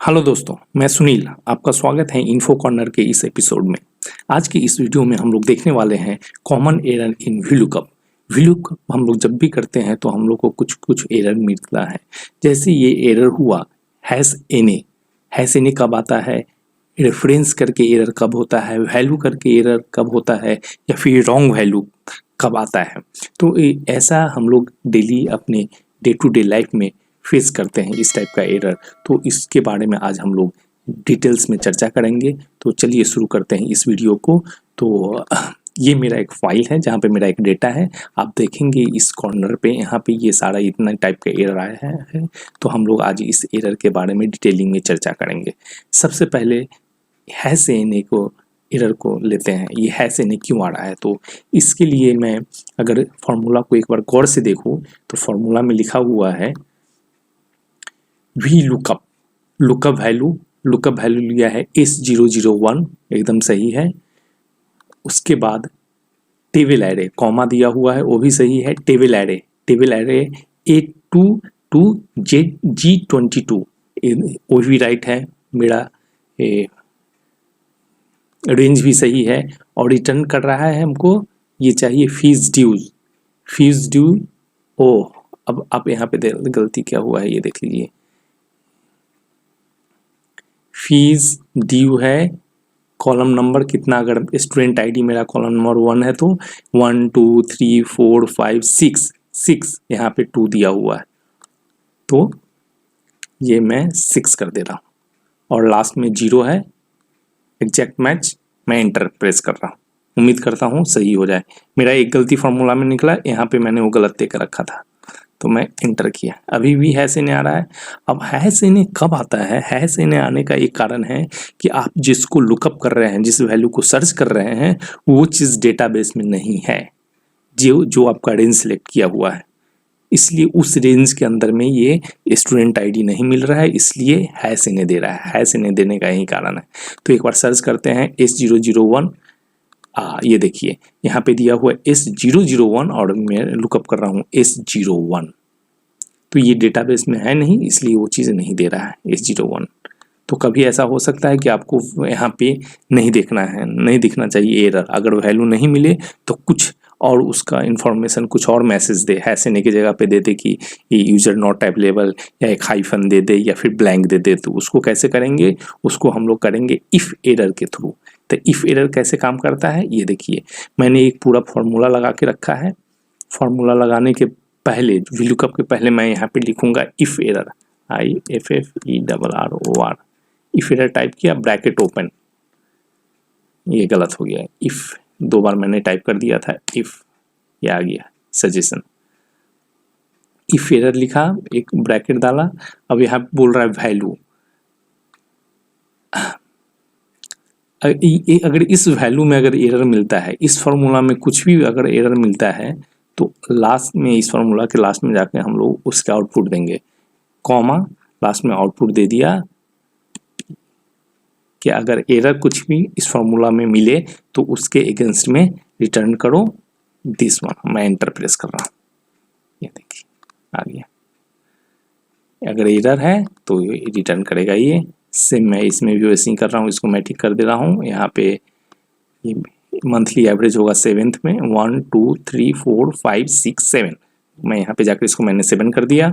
Hello दोस्तों, मैं सुनील। आपका स्वागत है इन्फो कॉर्नर के इस एपिसोड में। आज की इस वीडियो में हम लोग देखने वाले हैं common error in VLOOKUP। VLOOKUP हम लोग जब भी करते हैं तो हम लोग को कुछ कुछ एरर मिलता है। जैसे ये एरर हुआ #NA। #NA कब आता है, रेफरेंस करके एरर कब होता है, वैल्यू करके एरर कब होता है, या फिर रॉन्ग वैल्यू कब आता है। तो ऐसा हम लोग डेली अपने डे टू डे लाइफ में फेस करते हैं इस टाइप का एरर। तो इसके बारे में आज हम लोग डिटेल्स में चर्चा करेंगे। तो चलिए शुरू करते हैं इस वीडियो को। तो ये मेरा एक फाइल है जहाँ पे मेरा एक डेटा है। आप देखेंगे इस कॉर्नर पे, यहाँ पे ये सारा इतना टाइप का एरर आया है। तो हम लोग आज इस एरर के बारे में डिटेलिंग में चर्चा करेंगे। सबसे पहले #NA को एरर को लेते हैं। ये #NA क्यों आ रहा है, तो इसके लिए मैं अगर फॉर्मूला को एक बार गौर से देखूँ तो फॉर्मूला में लिखा हुआ है VLOOKUP। लुकअप वैल्यू लिया है S001, एकदम सही है। उसके बाद टेबल एरे कॉमा दिया हुआ है, वो भी सही है। Table array A2 to G22 वो भी राइट है। मेरा रेंज भी सही है। और रिटर्न कर रहा है हमको, ये चाहिए फीस ड्यू। ओ, अब आप यहाँ पे गलती क्या हुआ है ये देख लीजिए। फीस ड्यू है, कॉलम नंबर कितना, अगर स्टूडेंट आईडी मेरा कॉलम नंबर 1 है तो 1 2 3 4 5 6 यहाँ पे 2 दिया हुआ है, तो ये मैं 6 कर दे रहा हूँ। और लास्ट में 0 है, एग्जैक्ट मैच। मैं एंटर प्रेस कर रहा हूँ, उम्मीद करता हूँ सही हो जाए। मेरा एक गलती फॉर्मूला में निकला, यहाँ पे मैंने वो गलत देकर रखा था, तो मैं इंटर किया। अभी भी #NA आ रहा है। अब #NA कब आता है, #NA आने का एक कारण है कि आप जिसको लुकअप कर रहे हैं, जिस वैल्यू को सर्च कर रहे हैं, वो चीज़ डेटाबेस में नहीं है, जो जो आपका रेंज सेलेक्ट किया हुआ है। इसलिए उस रेंज के अंदर में ये स्टूडेंट आईडी नहीं मिल रहा है, इसलिए #NA दे रहा है। #NA देने का यही कारण है। तो एक बार सर्च करते हैं S001। ये देखिए यहाँ पे दिया हुआ S001 और मैं लुकअप कर रहा हूँ S01। तो ये डेटाबेस में है नहीं, इसलिए वो चीज़ नहीं दे रहा है S01। तो कभी ऐसा हो सकता है कि आपको यहाँ पे नहीं देखना है, नहीं दिखना चाहिए एरर। अगर वैल्यू नहीं मिले तो कुछ और उसका इन्फॉर्मेशन कुछ और मैसेज दे, #NA की जगह पे दे दे कि ये यूज़र नॉट अवेलेबल, या एक हाइफन दे दे, या फिर ब्लैंक दे दे। तो उसको कैसे करेंगे, उसको हम लोग करेंगे इफ़ एरर के थ्रू। तो इफ़ एरर कैसे काम करता है ये देखिए। मैंने एक पूरा फॉर्मूला लगा के रखा है। फॉर्मूला लगाने के पहले, VLOOKUP के पहले, मैं यहाँ पे लिखूंगा if error, IFFERROR। If error type किया, ब्रैकेट ओपन। ये गलत हो गया है, इफ़ 2 बार मैंने टाइप कर दिया था इफ़, ये आ गया सजेशन। इफ़ एरर लिखा, एक ब्रैकेट डाला। अब यहाँ बोल रहा है वैल्यू। अगर इस वैल्यू में अगर एरर मिलता है, इस फॉर्मूला में कुछ भी अगर एरर मिलता है, तो लास्ट में, इस फॉर्मूला के लास्ट में जाके हम लोग उसका आउटपुट देंगे। कॉमा, लास्ट में आउटपुट दे दिया कि अगर एरर कुछ भी इस फॉर्मूला में मिले तो उसके अगेंस्ट में रिटर्न करो दिस वन। मैं एंटर प्रेस कर रहा हूँ, ये देखिए आ गया। अगर एरर है तो रिटर्न करेगा ये। सेम मैं इसमें भी वैसे ही कर रहा हूँ, इसको मैं ठीक कर दे रहा हूँ। यहाँ पे ये मंथली एवरेज होगा 7th में 1 2 3 4 5 6 7। मैं यहाँ पे जाकर इसको मैंने 7 कर दिया।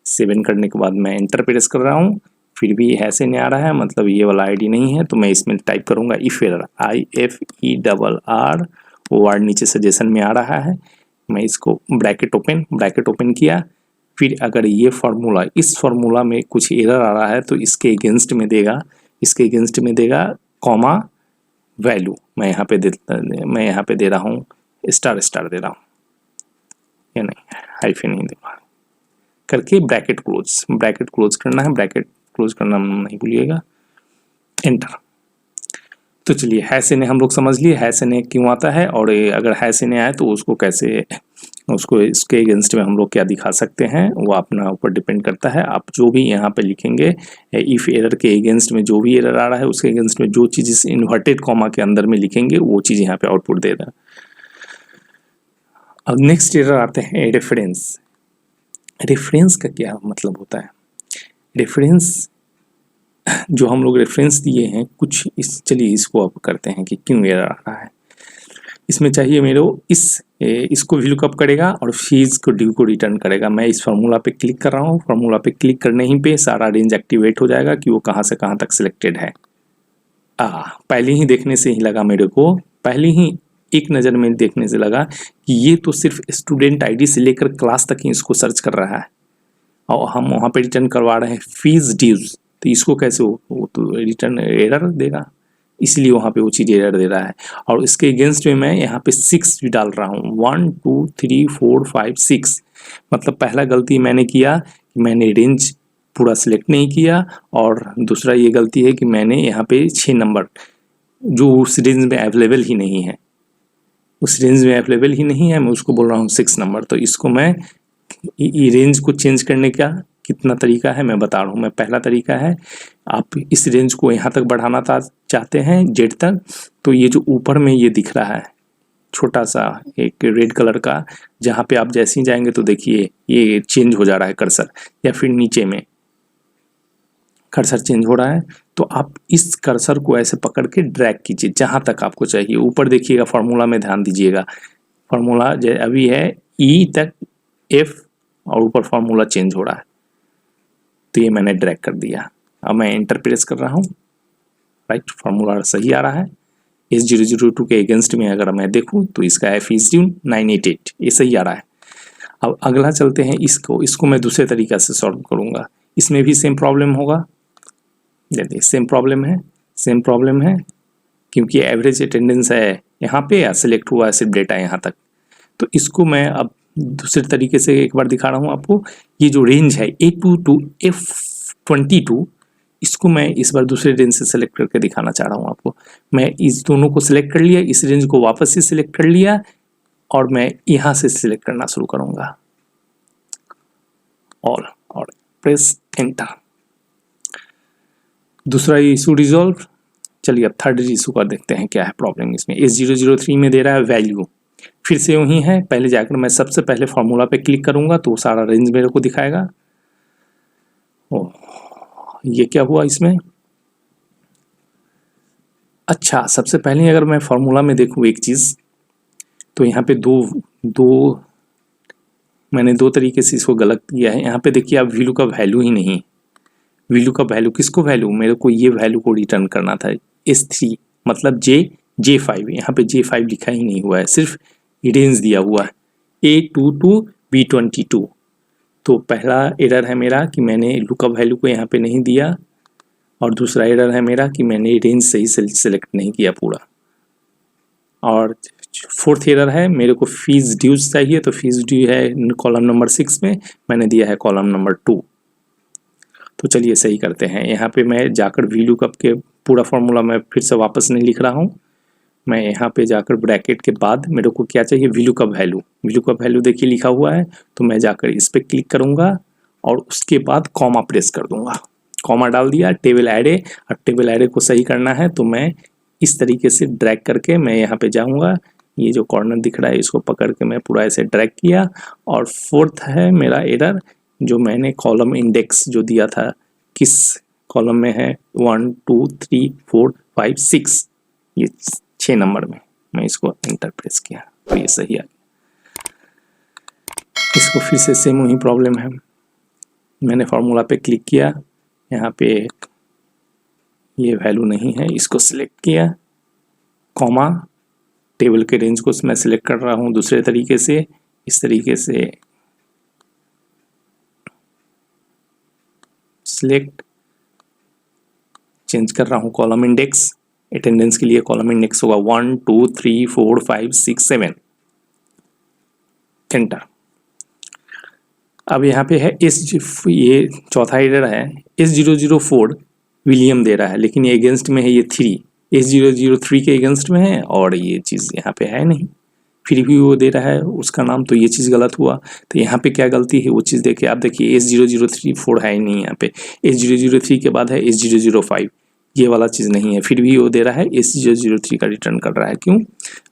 7 करने के बाद मैं एंटर प्रेस कर रहा हूँ, फिर भी #NA आ रहा है, मतलब ये वाला आईडी नहीं है। तो मैं इसमें टाइप करूँगा इफ़ एरर, IFERR। वर्ड नीचे सजेशन में आ रहा है। मैं इसको ब्रैकेट ओपन किया। फिर अगर ये फार्मूला, इस फार्मूला में कुछ एरर आ रहा है तो इसके अगेंस्ट में देगा, कॉमा वैल्यू। मैं यहाँ पे दे रहा हूँ स्टार दे रहा हूँ, या नहीं, हाइफन नहीं दे रहा करके ब्रैकेट क्लोज करना है। ब्रैकेट क्लोज करना नहीं भूलिएगा, एंटर। तो चलिए #NA हम लोग समझ लिए #NA क्यों आता है, और अगर #NA आए तो उसको कैसे, उसको इसके अगेंस्ट में हम लोग क्या दिखा सकते हैं, वो अपना ऊपर डिपेंड करता है। आप जो भी यहाँ पे लिखेंगे, इफ़ एरर के अगेंस्ट में जो भी एरर आ रहा है उसके अगेंस्ट में जो चीज़ इस इन्वर्टेड कॉमा के अंदर में लिखेंगे वो चीज़ यहाँ पे आउटपुट दे देगा। अब नेक्स्ट एरर आते हैं रेफरेंस का क्या मतलब होता है। रेफरेंस जो हम लोग रेफरेंस दिए हैं कुछ इस, चलिए इसको अब करते हैं कि क्यों एरर आ रहा है। इसमें चाहिए मेरे को इसको भी लुकअप करेगा और फीस को ड्यू को रिटर्न करेगा। मैं इस फार्मूला पे क्लिक कर रहा हूँ, फार्मूला पे क्लिक करने ही पे सारा रेंज एक्टिवेट हो जाएगा कि वो कहाँ से कहाँ तक सिलेक्टेड है। पहले ही देखने से ही लगा मेरे को, पहले ही एक नज़र में देखने से लगा कि ये तो सिर्फ स्टूडेंट आईडी से लेकर क्लास तक ही इसको सर्च कर रहा है और हम वहाँ पे रिटर्न करवा रहे हैं फीस ड्यूज, तो इसको कैसे वो तो रिटर्न एरर देगा, इसलिए वहाँ पे वो चीज़ एरर दे रहा है। और इसके अगेंस्ट में मैं यहाँ पे 6 भी डाल रहा हूँ, 1 2 3 4 5 6। मतलब पहला गलती मैंने किया कि मैंने रेंज पूरा सिलेक्ट नहीं किया, और दूसरा ये गलती है कि मैंने यहाँ पे 6 नंबर जो उस रेंज में अवेलेबल ही नहीं है, उस रेंज में अवेलेबल ही नहीं है, मैं उसको बोल रहा हूँ 6 नंबर। तो इसको मैं रेंज को चेंज करने का कितना तरीका है मैं बता रहा हूँ। मैं पहला तरीका है, आप इस रेंज को यहाँ तक बढ़ाना चाहते हैं जेड तक, तो ये जो ऊपर में ये दिख रहा है छोटा सा एक रेड कलर का, जहाँ पे आप जैसे ही जाएंगे तो देखिए ये चेंज हो जा रहा है कर्सर, या फिर नीचे में कर्सर चेंज हो रहा है, तो आप इस कर्सर को ऐसे पकड़ के ड्रैग कीजिए जहाँ तक आपको चाहिए। ऊपर देखिएगा फार्मूला में ध्यान दीजिएगा, फार्मूला अभी है ई तक एफ और ऊपर फार्मूला चेंज हो रहा है, तो ये मैंने ड्रैग कर दिया। अब मैं एंटर प्रेस कर रहा हूँ, राइट, फार्मूला सही आ रहा है। S002 के अगेंस्ट में अगर मैं देखूँ तो इसका है फीस ड्यू 988, ये सही आ रहा है। अब अगला चलते हैं इसको मैं दूसरे तरीक़ा से सॉल्व करूँगा। इसमें भी सेम प्रॉब्लम होगा, देखिए सेम प्रॉब्लम है क्योंकि एवरेज अटेंडेंस है यहाँ पे या सिलेक्ट हुआ है सिर्फ डेटा यहाँ तक। तो इसको मैं अब दूसरे तरीके से एक बार दिखा रहा हूँ आपको। ये जो रेंज है A2 to F22, इसको मैं इस बार दूसरे रेंज से सिलेक्ट करके दिखाना चाह रहा हूँ आपको। मैं इस दोनों को सिलेक्ट कर लिया, इस रेंज को वापस से सिलेक्ट कर लिया और मैं यहाँ से सिलेक्ट करना शुरू करूँगा और प्रेस एंटर। दूसरा इशू रिजॉल्व। चलिए अब थर्ड इशू का देखते हैं क्या है प्रॉब्लम इसमें। S003 में दे रहा है वैल्यू, फिर से वही है, पहले जाकर मैं सबसे पहले फार्मूला पे क्लिक करूंगा तो सारा रेंज मेरे को दिखाएगा। ओह, ये क्या हुआ इसमें? अच्छा, सबसे पहले अगर मैं फार्मूला में देखूँ एक चीज़, तो यहाँ पे मैंने दो तरीके से इसको गलत किया है। यहाँ पे देखिए आप वैल्यू का वैल्यू ही नहीं, वैल्यू का वैल्यू किसको वैल्यू, मेरे को ये वैल्यू को रिटर्न करना था S3 मतलब J5, यहाँ पे J5 लिखा ही नहीं हुआ है, सिर्फ रेंज दिया हुआ है A2 to B22। तो पहला एरर है मेरा कि मैंने लुकअप वैल्यू को यहाँ पे नहीं दिया, और दूसरा एरर है मेरा कि मैंने रेंज सही से सिलेक्ट नहीं किया पूरा, और फोर्थ एरर है मेरे को फीस ड्यूज चाहिए, तो फीस ड्यू है कॉलम नंबर 6 में, मैंने दिया है कॉलम नंबर 2। तो चलिए सही करते हैं। यहाँ पे मैं जाकर वी लुकअप के पूरा फॉर्मूला मैं फिर से वापस नहीं लिख रहा हूँ, मैं यहाँ पे जाकर ब्रैकेट के बाद मेरे को क्या चाहिए, वी लुकअप वैल्यू देखिए लिखा हुआ है, तो मैं जाकर इस पर क्लिक करूँगा और उसके बाद कॉमा प्रेस कर दूँगा। कॉमा डाल दिया, टेबल एरे, और टेबल एरे को सही करना है तो मैं इस तरीके से ड्रैग करके मैं यहाँ पे जाऊँगा, ये जो कॉर्नर दिख रहा है इसको पकड़ के मैं पूरा ऐसे ड्रैग किया। और फोर्थ है मेरा एरर, जो मैंने कॉलम इंडेक्स जो दिया था किस कॉलम में है 1 2 3 4 5 6, ये 6 नंबर में मैं इसको एंटर प्रेस किया तो ये सही आ गया। इसको फिर से सेम वही प्रॉब्लम है, मैंने फार्मूला पे क्लिक किया, यहाँ पे ये वैल्यू नहीं है, इसको सिलेक्ट किया, कॉमा, टेबल के रेंज को मैं सिलेक्ट कर रहा हूँ दूसरे तरीके से, इस तरीके से सिलेक्ट, चेंज कर रहा हूँ कॉलम इंडेक्स, अटेंडेंस के लिए कॉलम इंडेक्स होगा 1 2 3 4 5 6 7, एंटर। अब यहाँ पे है ये चौथा एरर है, S004 विलियम दे रहा है, लेकिन ये अगेंस्ट में है ये 3, S003 के अगेंस्ट में है और ये चीज़ यहाँ पे है नहीं, फिर भी वो दे रहा है उसका नाम, तो ये चीज़ गलत हुआ। तो यहाँ पे क्या गलती है वो चीज़ देखिए, आप देखिए S0034 है ही नहीं, यहाँ पे S003 के बाद है S005, ये वाला चीज़ नहीं है, फिर भी वो दे रहा है S003 का रिटर्न कर रहा है, क्यों?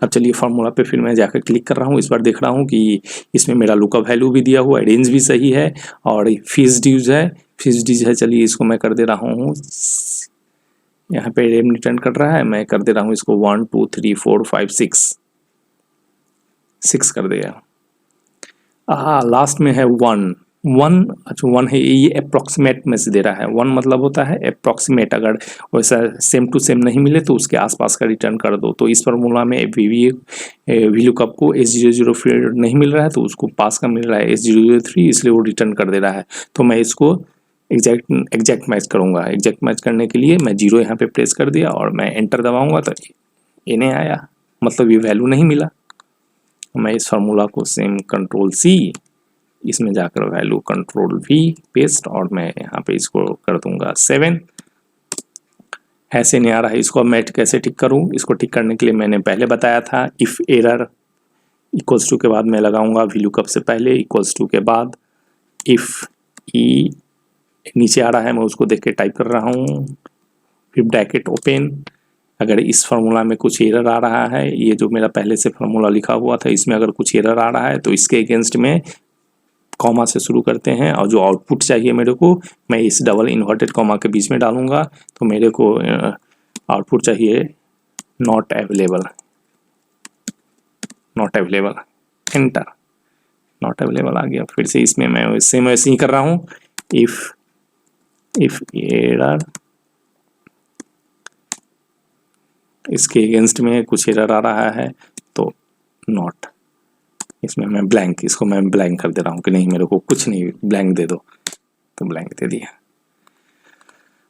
अब चलिए फार्मूला पे फिर मैं जाकर क्लिक कर रहा हूँ, इस बार देख रहा हूँ कि इसमें मेरा लुकअप वैल्यू भी दिया हुआ है, रेंज भी सही है और फीस ड्यूज है, चलिए इसको मैं कर दे रहा हूँ यहाँ पे रेम रिटर्न कर रहा है, मैं कर दे रहा हूँ इसको 1 2 3 4 5 6 कर दिया। लास्ट में है 1 1, अच्छा 1 है, ये अप्रॉक्सीमेट में से दे रहा है। 1 मतलब होता है अप्रॉक्सीमेट, अगर वैसा सेम टू सेम नहीं मिले तो उसके आसपास का रिटर्न कर दो। तो इस फार्मूला में VLOOKUP को S00 नहीं मिल रहा है तो उसको पास का मिल रहा है S003, इसलिए वो रिटर्न कर दे रहा है। तो मैं इसको एग्जैक्ट मैच करूँगा। एग्जैक्ट मैच करने के लिए मैं 0 यहाँ पे प्रेस कर दिया और मैं एंटर दबाऊँगा तो ये नहीं आया, मतलब ये वैल्यू नहीं मिला। मैं इस फार्मूला को सेम Ctrl+C, इसमें जाकर वैल्यू Ctrl+V पेस्ट, और मैं यहाँ पे इसको कर दूंगा 7। ऐसे नहीं आ रहा है, इसको मैं कैसे ठीक करूँ? इसको ठीक करने के लिए मैंने पहले बताया था, इफ़ एरर इक्वल्स टू के बाद मैं लगाऊंगा VLOOKUP से पहले इक्वल्स टू के बाद इफ़ ई, नीचे आ रहा है मैं उसको देख के टाइप कर रहा हूँ, फिर ब्रैकेट ओपन। अगर इस फार्मूला में कुछ एरर आ रहा है, ये जो मेरा पहले से फार्मूला लिखा हुआ था इसमें अगर कुछ एरर आ रहा है तो इसके अगेंस्ट में कॉमा से शुरू करते हैं, और जो आउटपुट चाहिए मेरे को मैं इस डबल इन्वर्टेड कॉमा के बीच में डालूंगा। तो मेरे को आउटपुट चाहिए not available, not available, enter, not available आ गया। फिर से इसमें मैं सेम वैसे ही कर रहा हूँ, इफ एरर, इसके अगेंस्ट में कुछ एरर आ रहा है तो नॉट, इसमें मैं ब्लैंक, इसको मैं ब्लैंक कर दे रहा हूँ कि नहीं मेरे को कुछ नहीं, ब्लैंक दे दो, तो ब्लैंक दे दिया।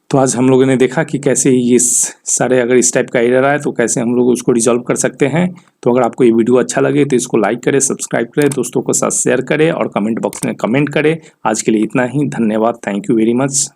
तो आज हम लोगों ने देखा कि कैसे ये सारे अगर इस टाइप का एरर आए तो कैसे हम लोग उसको रिजॉल्व कर सकते हैं। तो अगर आपको ये वीडियो अच्छा लगे तो इसको लाइक करें, सब्सक्राइब करें, दोस्तों को साथ शेयर करें और कमेंट बॉक्स में कमेंट करें। आज के लिए इतना ही, धन्यवाद, थैंक यू वेरी मच।